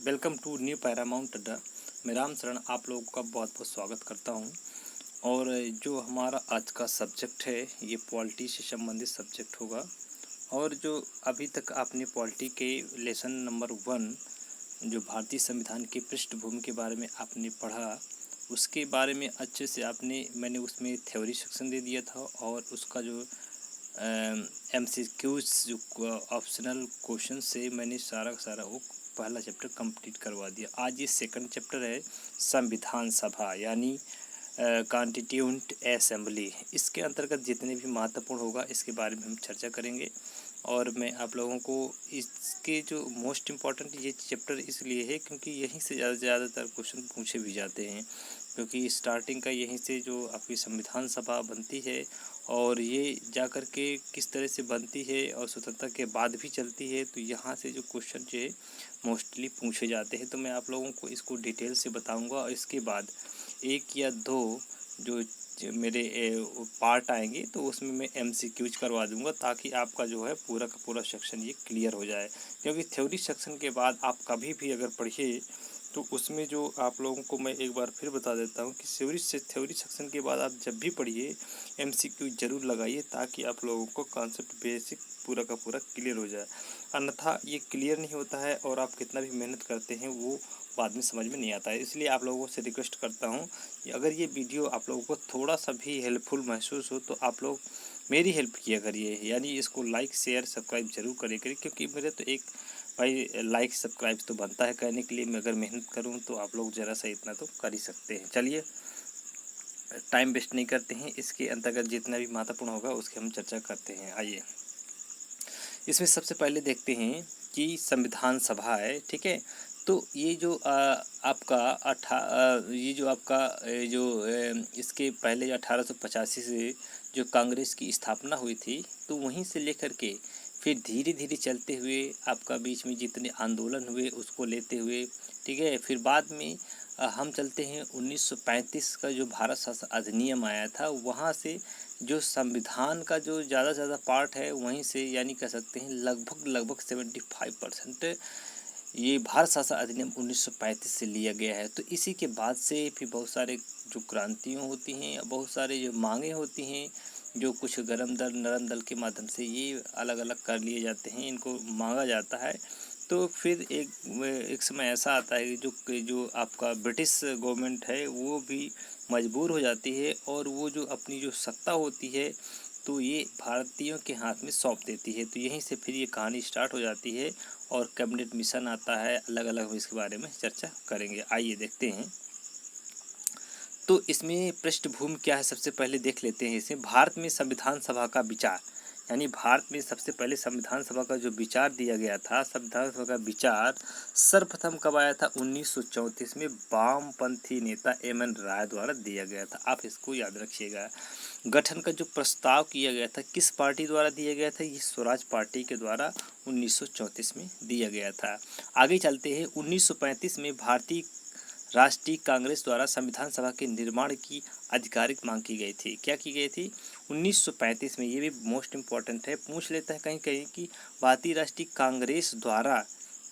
Welcome to new Paramount अड्डा। मैं राम शरण आप लोगों का बहुत बहुत स्वागत करता हूं। और जो हमारा आज का सब्जेक्ट है ये पॉलिटी से संबंधित सब्जेक्ट होगा। और जो अभी तक आपने पॉलिटी के लेसन नंबर 1 जो भारतीय संविधान की पृष्ठभूमि के बारे में आपने पढ़ा, उसके बारे में अच्छे से मैंने उसमें थ्योरी सेक्शन दे दिया था। और उसका जो MCQs जो ऑप्शनल क्वेश्चन से मैंने सारा का सारा वो पहला चैप्टर कंप्लीट करवा दिया। आज ये सेकंड चैप्टर है संविधान सभा यानी कॉन्स्टिट्यूएंट असेंबली। इसके अंतर्गत जितने भी महत्वपूर्ण होगा इसके बारे में हम चर्चा करेंगे। और मैं आप लोगों को इसके जो मोस्ट इम्पॉर्टेंट ये चैप्टर इसलिए है क्योंकि यहीं से ज़्यादातर क्वेश्चन पूछे भी जाते हैं, क्योंकि स्टार्टिंग का यहीं से जो आपकी संविधान सभा बनती है और ये जा कर के किस तरह से बनती है और स्वतंत्रता के बाद भी चलती है, तो यहाँ से जो क्वेश्चन जो है मोस्टली पूछे जाते हैं। तो मैं आप लोगों को इसको डिटेल से बताऊंगा और इसके बाद एक या दो जो मेरे पार्ट आएंगे तो उसमें मैं MCQs करवा दूंगा, ताकि आपका जो है पूरा का पूरा सेक्शन ये क्लियर हो जाए। क्योंकि थ्योरी सेक्शन के बाद आप कभी भी अगर पढ़िए तो उसमें जो आप लोगों को मैं एक बार फिर बता देता हूँ कि थ्योरी सेक्शन के बाद आप जब भी पढ़िए MCQ जरूर लगाइए, ताकि आप लोगों को कॉन्सेप्ट बेसिक पूरा का पूरा क्लियर हो जाए। अन्यथा ये क्लियर नहीं होता है और आप कितना भी मेहनत करते हैं वो बाद में समझ में नहीं आता है। इसलिए आप लोगों से रिक्वेस्ट करता हूँ कि अगर ये वीडियो आप लोगों को थोड़ा सा भी हेल्पफुल महसूस हो तो आप लोग मेरी हेल्प किया करिए, यानी इसको लाइक शेयर सब्सक्राइब जरूर करिए। क्योंकि मेरे तो एक भाई लाइक सब्सक्राइब तो बनता है करने के लिए, मैं अगर मेहनत करूँ तो आप लोग ज़रा सा इतना तो कर ही सकते हैं। चलिए टाइम वेस्ट नहीं करते हैं, इसके अंतर्गत जितना भी महत्वपूर्ण होगा उसकी हम चर्चा करते हैं। आइए इसमें सबसे पहले देखते हैं कि संविधान सभा है, ठीक है। तो ये जो ये जो आपका इसके पहले 1885 से जो कांग्रेस की स्थापना हुई थी, तो वहीं से लेकर के फिर धीरे धीरे चलते हुए आपका बीच में जितने आंदोलन हुए उसको लेते हुए, ठीक है। फिर बाद में हम चलते हैं 1935 का जो भारत शासन अधिनियम आया था, वहाँ से जो संविधान का जो ज़्यादा से ज़्यादा पार्ट है वहीं से, यानी कह सकते हैं लगभग 75% ये भारत शासन अधिनियम 1935 से लिया गया है। तो इसी के बाद से फिर बहुत सारे जो क्रांतियाँ होती हैं, बहुत सारे जो मांगे होती हैं, जो कुछ गरम दल नरम दल के माध्यम से ये अलग अलग कर लिए जाते हैं, इनको मांगा जाता है। तो फिर एक समय ऐसा आता है कि जो आपका ब्रिटिश गवर्नमेंट है वो भी मजबूर हो जाती है और वो जो अपनी जो सत्ता होती है तो ये भारतीयों के हाथ में सौंप देती है। तो यहीं से फिर ये कहानी स्टार्ट हो जाती है और कैबिनेट मिशन आता है, अलग अलग इसके बारे में चर्चा करेंगे। आइए देखते हैं तो इसमें पृष्ठभूमि क्या है, सबसे पहले देख लेते हैं। इसमें भारत में संविधान सभा का विचार, यानी भारत में सबसे पहले संविधान सभा का जो विचार दिया गया था, संविधान सभा का विचार सर्वप्रथम कब आया था? 1934 में वामपंथी नेता MN राय द्वारा दिया गया था। आप इसको याद रखिएगा। गठन का जो प्रस्ताव किया गया था किस पार्टी द्वारा दिया गया था? ये स्वराज पार्टी के द्वारा 1934 में दिया गया था। आगे चलते हैं 1935 में भारतीय राष्ट्रीय कांग्रेस द्वारा संविधान सभा के निर्माण की आधिकारिक मांग की गई थी। क्या की गई थी 1935 में? ये भी मोस्ट इम्पॉर्टेंट है, पूछ लेता है कहीं कहीं कि भारतीय राष्ट्रीय कांग्रेस द्वारा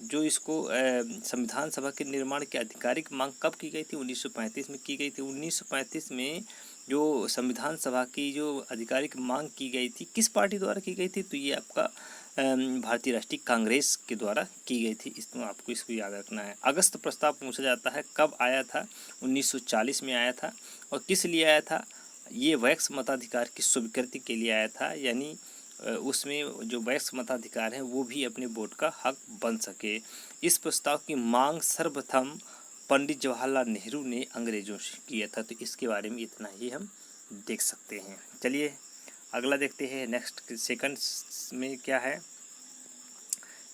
जो इसको संविधान सभा के निर्माण की आधिकारिक मांग कब की गई थी? 1935 में की गई थी। 1935 में जो संविधान सभा की जो आधिकारिक मांग की गई थी किस पार्टी द्वारा की गई थी? तो ये आपका भारतीय राष्ट्रीय कांग्रेस के द्वारा की गई थी। इसमें आपको इसको याद रखना है। अगस्त प्रस्ताव पूछा जाता है, कब आया था? 1940 में आया था। और किस लिए आया था? ये वैक्स मताधिकार की स्वीकृति के लिए आया था, यानी उसमें जो वैक्स मताधिकार है वो भी अपने वोट का हक बन सके। इस प्रस्ताव की मांग सर्वप्रथम पंडित जवाहरलाल नेहरू ने अंग्रेजों से किया था। तो इसके बारे में इतना ही हम देख सकते हैं। चलिए अगला देखते हैं। नेक्स्ट सेकंड में क्या है,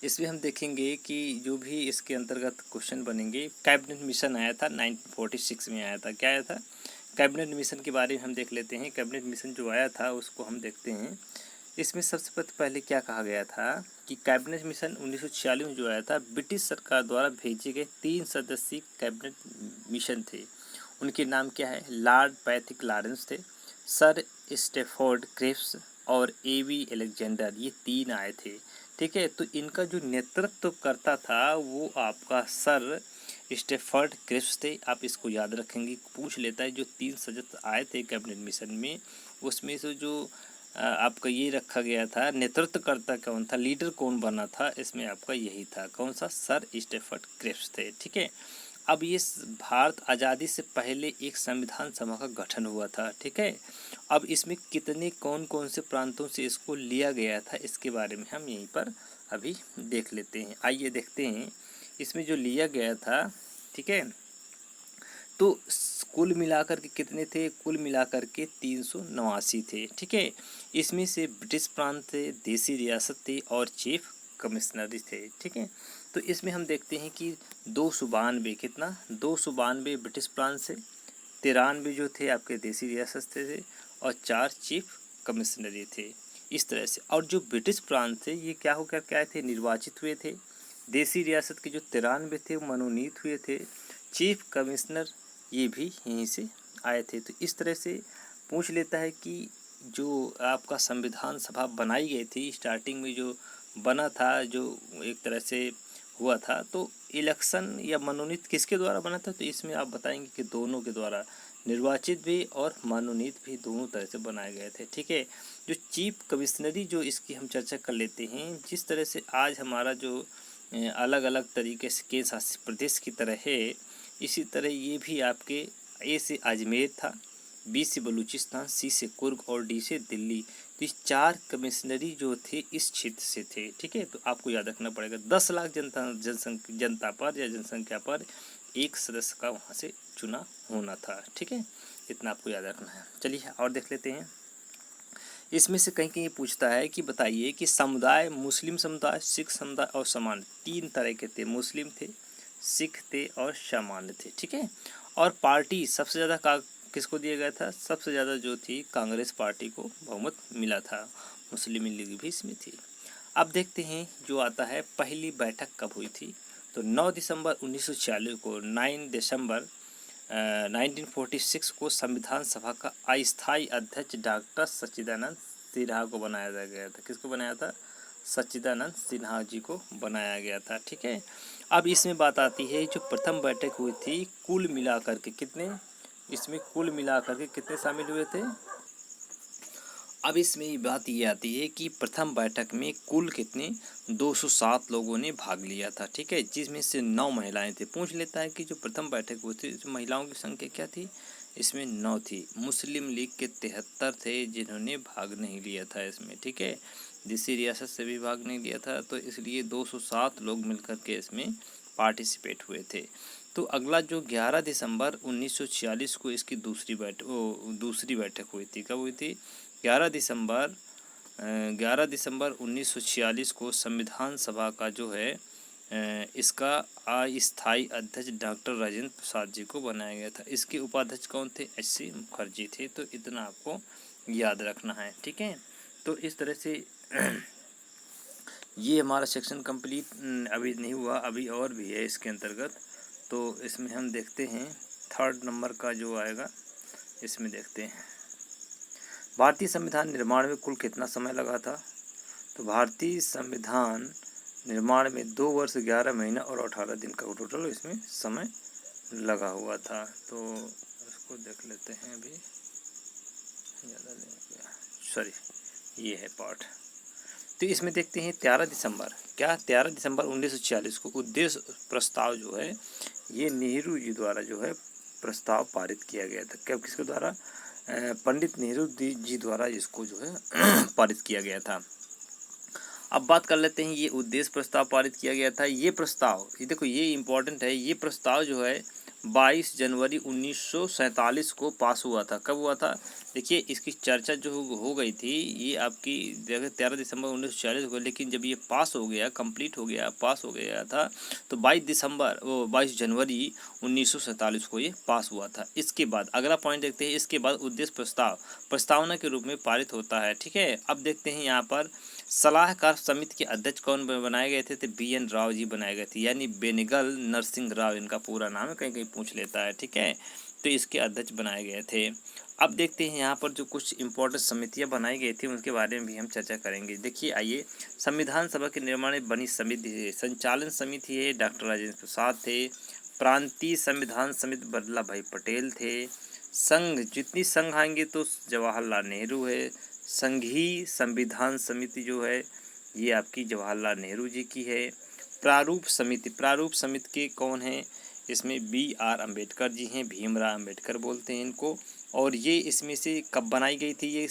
इसमें हम देखेंगे कि जो भी इसके अंतर्गत क्वेश्चन बनेंगे। कैबिनेट मिशन आया था 1946 में आया था। क्या आया था? कैबिनेट मिशन के बारे में हम देख लेते हैं। कैबिनेट मिशन जो आया था उसको हम देखते हैं। इसमें सबसे पहले क्या कहा गया था कि कैबिनेट मिशन 1946 में जो आया था, ब्रिटिश सरकार द्वारा भेजे गए 3 सदस्यीय कैबिनेट मिशन थे। उनके नाम क्या है? लॉर्ड पैथिक लॉरेंस थे, सर स्टेफोर्ड क्रिप्स और AB अलेक्जेंडर, ये 3 आए थे, ठीक है। तो इनका जो नेतृत्व करता था वो आपका सर स्टेफर्ड क्रिप्स थे। आप इसको याद रखेंगे, पूछ लेता है। जो 3 सदस्य आए थे कैबिनेट मिशन में, उसमें से जो आपका ये रखा गया था, नेतृत्वकर्ता कौन था, लीडर कौन बना था, इसमें आपका यही था, कौन सा, सर स्टेफर्ड क्रिप्स थे। ठीक है। अब ये भारत आज़ादी से पहले एक संविधान सभा का गठन हुआ था। ठीक है। अब इसमें कितने कौन कौन से प्रांतों से इसको लिया गया था, इसके बारे में हम यहीं पर अभी देख लेते हैं। आइए देखते हैं इसमें जो लिया गया था। ठीक है। तो कुल मिलाकर के कितने थे, कुल मिलाकर के 389 थे। ठीक है। इसमें से ब्रिटिश प्रांत थे, देसी रियासत थे और चीफ कमिश्नरी थे। ठीक है। तो इसमें हम देखते हैं कि 292 कितना, 292 ब्रिटिश प्रांत से, 93 जो थे आपके देसी रियासत थे और 4 चीफ कमिश्नरी थे। इस तरह से, और जो ब्रिटिश प्रांत थे ये क्या होकर के आए थे, निर्वाचित हुए थे। देसी रियासत के जो 93 थे मनोनीत हुए थे। चीफ कमिश्नर ये भी यहीं से आए थे। तो इस तरह से पूछ लेता है कि जो आपका संविधान सभा बनाई गई थी, स्टार्टिंग में जो बना था, जो एक तरह से हुआ था, तो इलेक्शन या मनोनीत किसके द्वारा बना था, तो इसमें आप बताएंगे कि दोनों के द्वारा, निर्वाचित भी और मनोनीत भी, दोनों तरह से बनाए गए थे। ठीक है। जो चीफ कमिश्नरी, जो इसकी हम चर्चा कर लेते हैं, जिस तरह से आज हमारा जो अलग अलग तरीके से केंद्र शासित प्रदेश की तरह है, इसी तरह ये भी आपके ए से अजमेर था, बी से बलूचिस्तान, सी से कुर्ग और डी से दिल्ली। तो इस 4 कमिश्नरी जो थे इस क्षेत्र से थे। ठीक है। तो आपको याद रखना पड़ेगा 10 लाख जनता पर या जनसंख्या पर एक सदस्य का वहाँ से चुना होना था। ठीक है। इतना आपको याद रखना है। चलिए और देख लेते हैं। इसमें से कहीं कहीं पूछता है कि बताइए कि समुदाय, मुस्लिम समुदाय, सिख समुदाय और सामान्य, 3 तरह के थे, मुस्लिम थे, सिख थे और सामान्य थे। ठीक है। और पार्टी सबसे ज़्यादा किसको दिया गया था, सबसे ज़्यादा जो थी कांग्रेस पार्टी को बहुमत मिला था। मुस्लिम लीग भी इसमें थी। अब देखते हैं जो आता है, पहली बैठक कब हुई थी, तो 9 दिसंबर 1946 को, 9 दिसंबर 1946 को संविधान सभा का अस्थायी अध्यक्ष डॉक्टर सच्चिदानंद सिन्हा को बनाया गया था। किसको बनाया था, सच्चिदानंद सिन्हा जी को बनाया गया था। ठीक है। अब इसमें बात आती है, जो प्रथम बैठक हुई थी, कुल मिलाकर के कितने, इसमें कुल मिलाकर के कितने शामिल हुए थे। अब इसमें बात ये आती है कि प्रथम बैठक में कुल कितने, 207 लोगों ने भाग लिया था। ठीक है। जिसमें से 9 महिलाएं थे। पूछ लेता है कि जो प्रथम बैठक हुई थी, महिलाओं की संख्या क्या थी, इसमें 9 थी। मुस्लिम लीग के 73 थे जिन्होंने भाग नहीं लिया था इसमें। ठीक है। दूसरी रियासत से भी भाग नहीं लिया था, तो इसलिए 207 लोग मिलकर के इसमें पार्टिसिपेट हुए थे। तो अगला जो 11 दिसंबर 1946 को इसकी दूसरी बैठक हुई थी। कब हुई थी, 11 दिसंबर 1946 को संविधान सभा का जो है इसका अस्थायी अध्यक्ष डॉक्टर राजेंद्र प्रसाद जी को बनाया गया था। इसके उपाध्यक्ष कौन थे, एच.सी. मुखर्जी थे। तो इतना आपको याद रखना है। ठीक है। तो इस तरह से ये हमारा सेक्शन कंप्लीट अभी नहीं हुआ, अभी और भी है इसके अंतर्गत। तो इसमें हम देखते हैं 3rd नंबर का जो आएगा, इसमें देखते हैं भारतीय संविधान निर्माण में कुल कितना समय लगा था। तो भारतीय संविधान निर्माण में 2 वर्ष 11 महीना और 18 दिन का टोटल इसमें समय लगा हुआ था। तो इसको देख लेते हैं अभी, ज़्यादा नहीं, सॉरी ये है पार्ट। तो इसमें देखते हैं 13 दिसंबर, क्या 13 दिसंबर 1946 को उद्देश्य प्रस्ताव जो है ये नेहरू जी द्वारा जो है प्रस्ताव पारित किया गया था। क्या, किसके द्वारा, पंडित नेहरू जी द्वारा इसको जो है पारित किया गया था। अब बात कर लेते हैं, ये उद्देश्य प्रस्ताव पारित किया गया था। ये प्रस्ताव, ये देखो ये इम्पोर्टेंट है, ये प्रस्ताव जो है 22 जनवरी 1947 को पास हुआ था। कब हुआ था, देखिए इसकी चर्चा जो हो गई थी, ये आपकी 13 दिसंबर 1946 को, लेकिन जब ये पास हो गया, कंप्लीट हो गया, पास हो गया था, तो 22 जनवरी 1947 को ये पास हुआ था। इसके बाद अगला पॉइंट देखते हैं, इसके बाद उद्देश्य प्रस्ताव प्रस्तावना के रूप में पारित होता है। ठीक है। अब देखते हैं यहाँ पर सलाहकार समिति के अध्यक्ष कौन बनाए गए थे, तो बी.एन. राव जी बनाए गए थे, यानी बेनेगल नरसिंह राव इनका पूरा नाम है, कहीं कहीं पूछ लेता है। ठीक है। तो इसके अध्यक्ष बनाए गए थे। अब देखते हैं यहाँ पर जो कुछ इम्पोर्टेंट समितियाँ बनाई गई थी उनके बारे में भी हम चर्चा करेंगे। देखिए आइए, संविधान सभा के निर्माण में बनी समिति है, संचालन समिति है, डॉक्टर राजेंद्र प्रसाद थे। प्रांतीय संविधान समिति वल्लभ भाई पटेल थे। संघ, जितनी संघ आएंगे तो जवाहरलाल नेहरू है। संघीय संविधान समिति जो है ये आपकी जवाहरलाल नेहरू जी की है। प्रारूप समिति, प्रारूप समिति के कौन हैं? इसमें BR अम्बेडकर जी हैं, भीमराव अम्बेडकर बोलते हैं इनको। और ये इसमें से कब बनाई गई थी? ये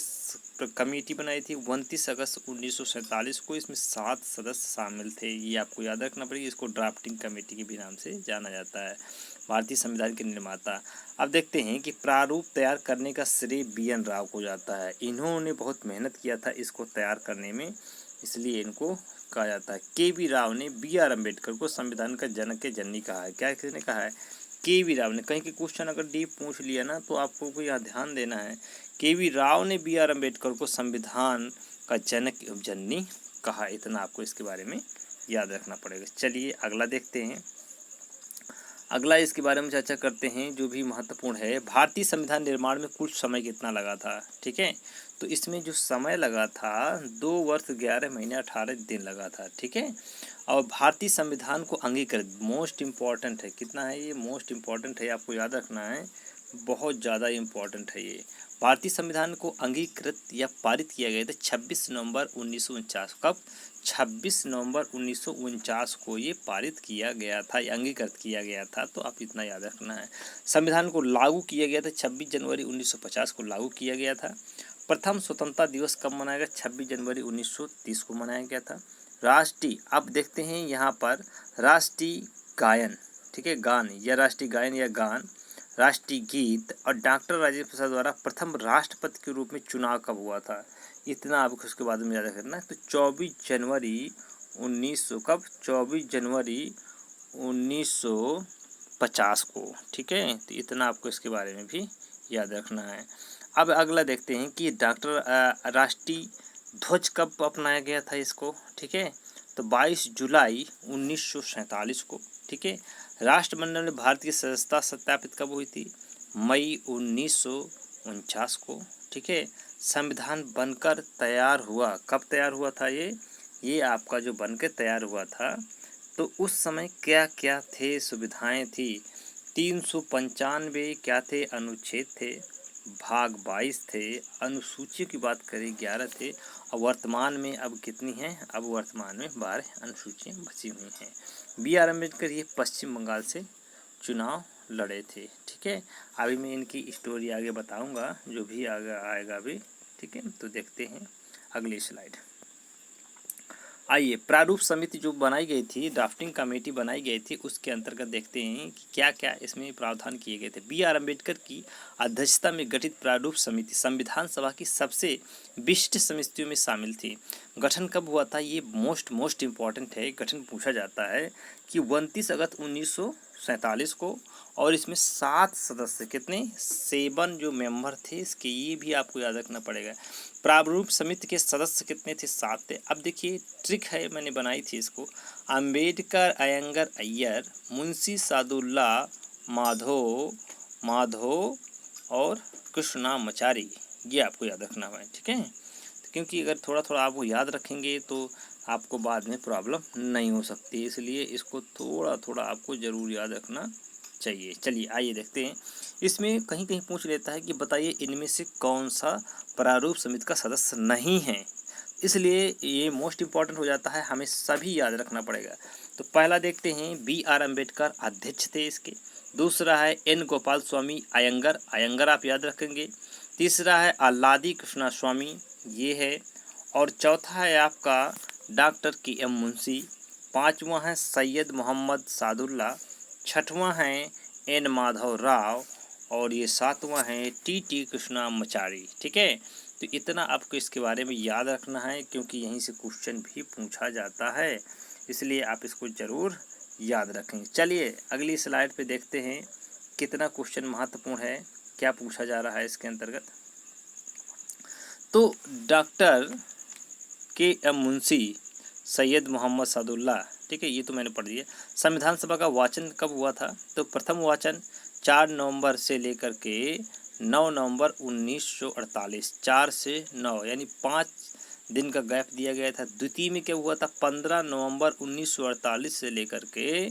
कमेटी बनाई थी 29 अगस्त 1947 को। इसमें 7 सदस्य शामिल थे, ये आपको याद रखना पड़ेगा। इसको ड्राफ्टिंग कमेटी के भी नाम से जाना जाता है। भारतीय संविधान के निर्माता। अब देखते हैं कि प्रारूप तैयार करने का श्रेय BN राव को जाता है। इन्होंने बहुत मेहनत किया था इसको तैयार करने में, इसलिए इनको कहा जाता है। KV राव ने BR अम्बेडकर को संविधान का जनक के जननी कहा है। क्या किसने कहा है? KV राव ने। कहीं के क्वेश्चन अगर डीप पूछ लिया ना तो आपको यहाँ ध्यान देना है। KV राव ने BR अम्बेडकर को संविधान का जनक एवं जननी कहा। इतना आपको इसके बारे में याद रखना पड़ेगा। चलिए अगला देखते हैं। अगला इसके बारे में चर्चा करते हैं जो भी महत्वपूर्ण है। भारतीय संविधान निर्माण में कुल समय कितना लगा था? ठीक है, तो इसमें जो समय लगा था 2 वर्ष 11 महीने 18 दिन लगा था। ठीक है, और भारतीय संविधान को अंगीकृत, मोस्ट इम्पॉर्टेंट है। कितना है ये? मोस्ट इम्पॉर्टेंट है, आपको याद रखना है, बहुत ज़्यादा इम्पॉर्टेंट है ये। भारतीय संविधान को अंगीकृत या पारित किया गया था 26 नवंबर 1949। कब? 26 नवंबर 1949 को ये पारित किया गया था, अंगीकृत किया गया था। तो आप इतना याद रखना है। संविधान को लागू किया गया था 26 जनवरी 1950 को लागू किया गया था। प्रथम स्वतंत्रता दिवस कब मनाया गया? 26 जनवरी 1930 को मनाया गया था। राष्ट्रीय, अब देखते हैं यहाँ पर राष्ट्रीय गायन, ठीक है, गान या राष्ट्रीय गायन या गान, राष्ट्रीय गीत और डॉक्टर राजेंद्र प्रसाद द्वारा प्रथम राष्ट्रपति के रूप में चुनाव कब हुआ था? इतना आपको उसके बाद में याद रखना है। तो 24 जनवरी 1900, कब? 24 जनवरी 1950 को। ठीक है, तो इतना आपको इसके बारे में भी याद रखना है। अब अगला देखते हैं कि राष्ट्रीय ध्वज कब अपनाया गया था इसको? ठीक है, तो 22 जुलाई 1947 को। ठीक है, राष्ट्रमंडल में भारत की सदस्यता सत्यापित कब हुई थी? मई 1949 को। ठीक है, संविधान बनकर तैयार हुआ, कब तैयार हुआ था ये आपका जो बनकर तैयार हुआ था तो उस समय क्या क्या थे, सुविधाएं थी? 395 क्या थे? अनुच्छेद थे। भाग 22 थे। अनुसूचियों की बात करें 11 थे। और वर्तमान में अब कितनी हैं? अब वर्तमान में 12 अनुसूचियाँ बची हुई हैं। BR अम्बेडकर ये पश्चिम बंगाल से चुनाव लड़े थे। ठीक है, अभी मैं इनकी स्टोरी आगे बताऊंगा, जो भी आगे आएगा अभी। ठीक है, तो देखते हैं अगली स्लाइड। आइए, प्रारूप समिति जो बनाई गई थी, ड्राफ्टिंग कमेटी बनाई गई थी, उसके अंतर्गत देखते हैं कि क्या क्या इसमें प्रावधान किए गए थे। BR अम्बेडकर की अध्यक्षता में गठित प्रारूप समिति संविधान सभा की सबसे विशिष्ट समितियों में शामिल थी। गठन कब हुआ था? ये मोस्ट इम्पॉर्टेंट है, गठन पूछा जाता है कि 29 अगस्त 1947 को। और इसमें 7 सदस्य, कितने? 7 जो मेंबर थे इसके, ये भी आपको याद रखना पड़ेगा। प्रारूप समिति के सदस्य कितने थे? 7 थे। अब देखिए ट्रिक है, मैंने बनाई थी इसको। अम्बेडकर, अयंगर, अय्यर, मुंशी सादुल्ला, माधो और कृष्णामाचारी, ये आपको याद रखना है। ठीक है, क्योंकि अगर थोड़ा थोड़ा आप वो याद रखेंगे तो आपको बाद में प्रॉब्लम नहीं हो सकती, इसलिए इसको थोड़ा थोड़ा आपको ज़रूर याद रखना चाहिए। चलिए आइए देखते हैं। इसमें कहीं कहीं पूछ लेता है कि बताइए इनमें से कौन सा प्रारूप समिति का सदस्य नहीं है, इसलिए ये मोस्ट इम्पॉर्टेंट हो जाता है, हमें सभी याद रखना पड़ेगा। तो पहला देखते हैं, BR अम्बेडकर अध्यक्ष थे इसके। दूसरा है N गोपाल स्वामी अयंगर, अयंगर आप याद रखेंगे। तीसरा है आल्लादी कृष्णा स्वामी, ये है। और चौथा है आपका डॉक्टर KM मुंशी। पाँचवां है सैयद मोहम्मद सादुल्ला। छठवां है N माधव राव। और ये 7वां है TT कृष्णामाचारी। ठीक है, तो इतना आपको इसके बारे में याद रखना है, क्योंकि यहीं से क्वेश्चन भी पूछा जाता है, इसलिए आप इसको ज़रूर याद रखेंगे। चलिए अगली स्लाइड पे देखते हैं कितना क्वेश्चन महत्वपूर्ण है, क्या पूछा जा रहा है इसके अंतर्गत। तो डॉक्टर KM मुंशी, सैयद मोहम्मद सादुल्ला, ठीक है, ये तो मैंने पढ़ दिया। संविधान सभा का वाचन कब हुआ था? तो प्रथम वाचन 4 नवंबर से लेकर के 9 नवंबर 1948, 4 से 9 यानी 5 दिन का गैप दिया गया था। द्वितीय में क्या हुआ था, 15 नवंबर 1948 से लेकर के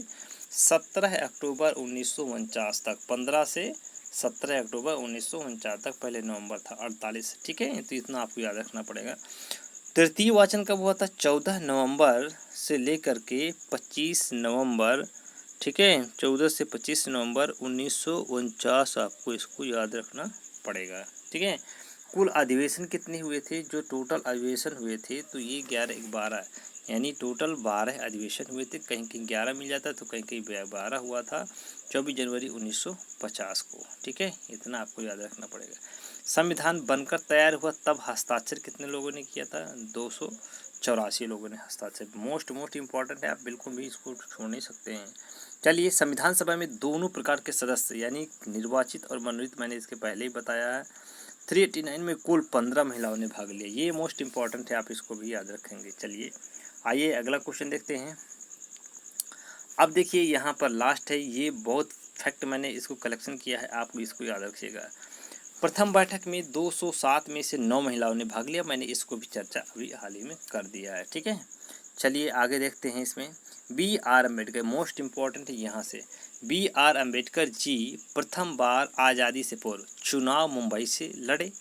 17 अक्टूबर 1949 तक, 15 से 17 अक्टूबर 1949 तक पहले नवंबर था 48, ठीक है। तो इतना आपको याद रखना पड़ेगा। तृतीय वाचन कब हुआ था, 14 नवंबर से लेकर के 25 नवंबर, ठीक है, 14 से 25 नवंबर 1949, आपको इसको याद रखना पड़ेगा, ठीक है। कुल अधिवेशन कितने हुए थे, जो टोटल अधिवेशन हुए थे तो ये 11-12, यानी टोटल 12 अधिवेशन हुए थे। कहीं कहीं 11 मिल जाता तो कहीं कहीं 12 हुआ था 24 जनवरी 1950 को, ठीक है। इतना आपको याद रखना पड़ेगा। संविधान बनकर तैयार हुआ तब हस्ताक्षर कितने लोगों ने किया था, 284 लोगों ने हस्ताक्षर। मोस्ट इम्पॉर्टेंट है, आप बिल्कुल भी इसको छोड़ नहीं सकते हैं। चलिए, संविधान सभा में दोनों प्रकार के सदस्य यानी निर्वाचित और मनोनीत, मैंने इसके पहले ही बताया है। 389 में कुल 15 महिलाओं ने भाग लिया, ये मोस्ट इम्पॉर्टेंट है, आप इसको भी याद रखेंगे। चलिए आइए अगला क्वेश्चन देखते हैं। अब देखिए यहाँ पर लास्ट है, ये बहुत फैक्ट मैंने इसको कलेक्शन किया है, आप इसको याद रखिएगा। प्रथम बैठक में 207 में से 9 महिलाओं ने भाग लिया, मैंने इसको भी चर्चा अभी हाल ही में कर दिया है, ठीक है। चलिए आगे देखते हैं। इसमें B.R. अम्बेडकर, मोस्ट इम्पॉर्टेंट है यहाँ से। B.R. अम्बेडकर जी प्रथम बार आज़ादी से पूर्व चुनाव मुंबई से लड़े,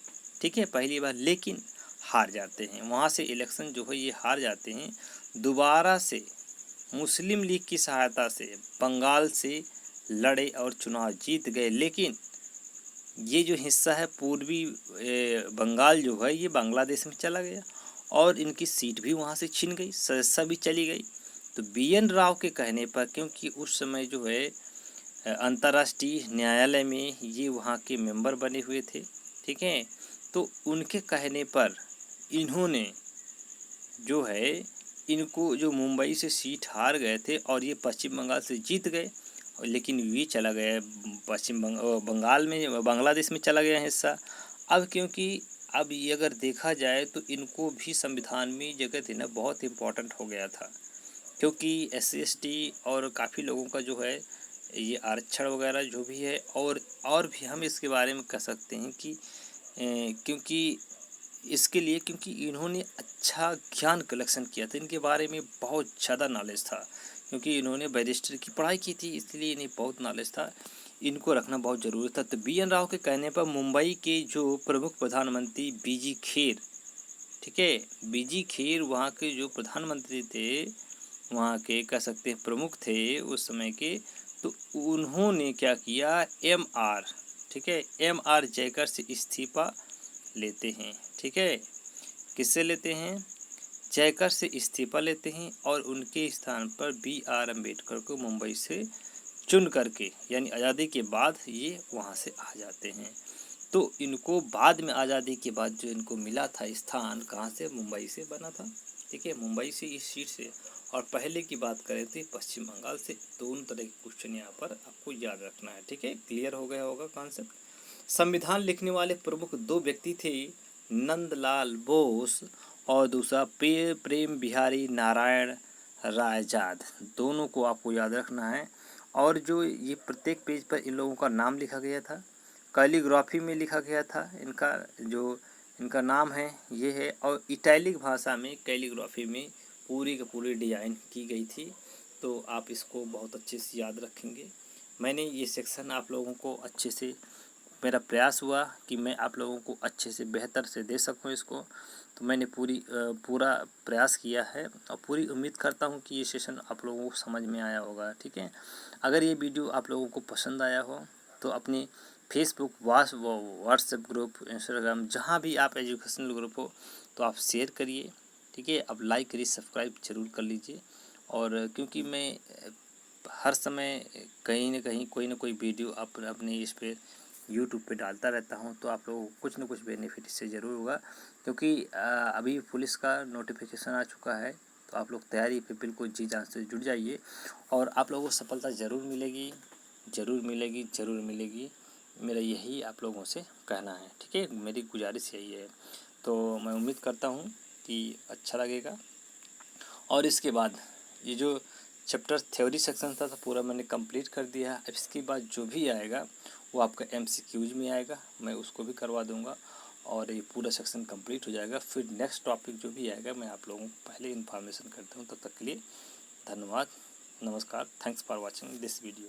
ठीक है, पहली बार, लेकिन हार जाते हैं। वहाँ से इलेक्शन जो है ये हार जाते हैं। दोबारा से मुस्लिम लीग की सहायता से बंगाल से लड़े और चुनाव जीत गए, लेकिन ये जो हिस्सा है पूर्वी बंगाल जो है ये बांग्लादेश में चला गया और इनकी सीट भी वहाँ से छिन गई, सदस्यता भी चली गई। तो B.N. राव के कहने पर, क्योंकि उस समय जो है अंतर्राष्ट्रीय न्यायालय में ये वहाँ के मेंबर बने हुए थे, ठीक है, तो उनके कहने पर इन्होंने जो है इनको जो मुंबई से सीट हार गए थे और ये पश्चिम बंगाल से जीत गए, लेकिन ये चला गया पश्चिम बंगाल में, बांग्लादेश में चला गया हिस्सा। अब क्योंकि अब ये अगर देखा जाए तो इनको भी संविधान में जगह देना बहुत इम्पोर्टेंट हो गया था, क्योंकि SC ST और काफ़ी लोगों का जो है ये आरक्षण वगैरह जो भी है, और भी हम इसके बारे में कह सकते हैं कि क्योंकि इसके लिए, क्योंकि इन्होंने अच्छा ज्ञान कलेक्शन किया था, इनके बारे में बहुत ज़्यादा नॉलेज था, क्योंकि इन्होंने बैरिस्टर की पढ़ाई की थी, इसलिए इन्हें बहुत नॉलेज था, इनको रखना बहुत ज़रूरी था। तो B.N. राव के कहने पर मुंबई के जो प्रमुख प्रधानमंत्री B.G. खेर, ठीक है, B.G. खेर वहाँ के जो प्रधानमंत्री थे, वहाँ के कह सकते हैं प्रमुख थे उस समय के, तो उन्होंने क्या किया, M.R., ठीक है, M.R. जयकर से इस्तीफा लेते हैं, ठीक है, किससे लेते हैं, जयकर से इस्तीफा लेते हैं और उनके स्थान पर B.R. अम्बेडकर को मुंबई से चुन करके, यानी आज़ादी के बाद ये वहाँ से आ जाते हैं। तो इनको बाद में आज़ादी के बाद जो इनको मिला था स्थान, कहाँ से, मुंबई से बना था, ठीक है, मुंबई से इस सीट से। और पहले की बात करें तो पश्चिम बंगाल से। दोनों तरह के क्वेश्चन यहाँ पर आपको याद रखना है, ठीक है, क्लियर हो गया होगा कॉन्सेप्ट। संविधान लिखने वाले प्रमुख 2 व्यक्ति थे, नंदलाल बोस और दूसरा प्रेम बिहारी नारायण रायजाद, दोनों को आपको याद रखना है। और जो ये प्रत्येक पेज पर इन लोगों का नाम लिखा गया था, कैलीग्राफी में लिखा गया था, इनका जो इनका नाम है ये है, और इटैलिक भाषा में कैलीग्राफी में पूरी की पूरी डिज़ाइन की गई थी। तो आप इसको बहुत अच्छे से याद रखेंगे। मैंने ये सेक्शन आप लोगों को अच्छे से, मेरा प्रयास हुआ कि मैं आप लोगों को अच्छे से बेहतर से दे सकूं इसको, तो मैंने पूरा प्रयास किया है और पूरी उम्मीद करता हूं कि ये सेशन आप लोगों को समझ में आया होगा, ठीक है। अगर ये वीडियो आप लोगों को पसंद आया हो तो अपने फेसबुक, व्हाट्सएप ग्रुप, इंस्टाग्राम, जहाँ भी आप एजुकेशनल ग्रुप हो तो आप शेयर करिए, ठीक है, आप लाइक करिए, सब्सक्राइब जरूर कर लीजिए। और क्योंकि मैं हर समय कहीं ना कोई वीडियो अपने इस पे यूट्यूब पे डालता रहता हूँ, तो आप लोगों को कुछ न कुछ बेनिफिट इससे ज़रूर होगा, क्योंकि अभी पुलिस का नोटिफिकेशन आ चुका है। तो आप लोग तैयारी पे बिल्कुल जी जान से जुड़ जाइए और आप लोगों को सफलता ज़रूर मिलेगी, ज़रूर मिलेगी, ज़रूर मिलेगी। मेरा यही आप लोगों से कहना है, ठीक है, मेरी गुजारिश यही है। तो मैं उम्मीद करता हूँ कि अच्छा लगेगा। और इसके बाद ये जो चैप्टर थ्योरी सेक्शन था तो पूरा मैंने कंप्लीट कर दिया है। अब इसके बाद जो भी आएगा वो आपका MCQs में आएगा, मैं उसको भी करवा दूंगा और ये पूरा सेक्शन कंप्लीट हो जाएगा। फिर नेक्स्ट टॉपिक जो भी आएगा मैं आप लोगों को पहले इन्फॉर्मेशन करता हूँ। तब तक के लिए धन्यवाद, नमस्कार, thanks for watching this video.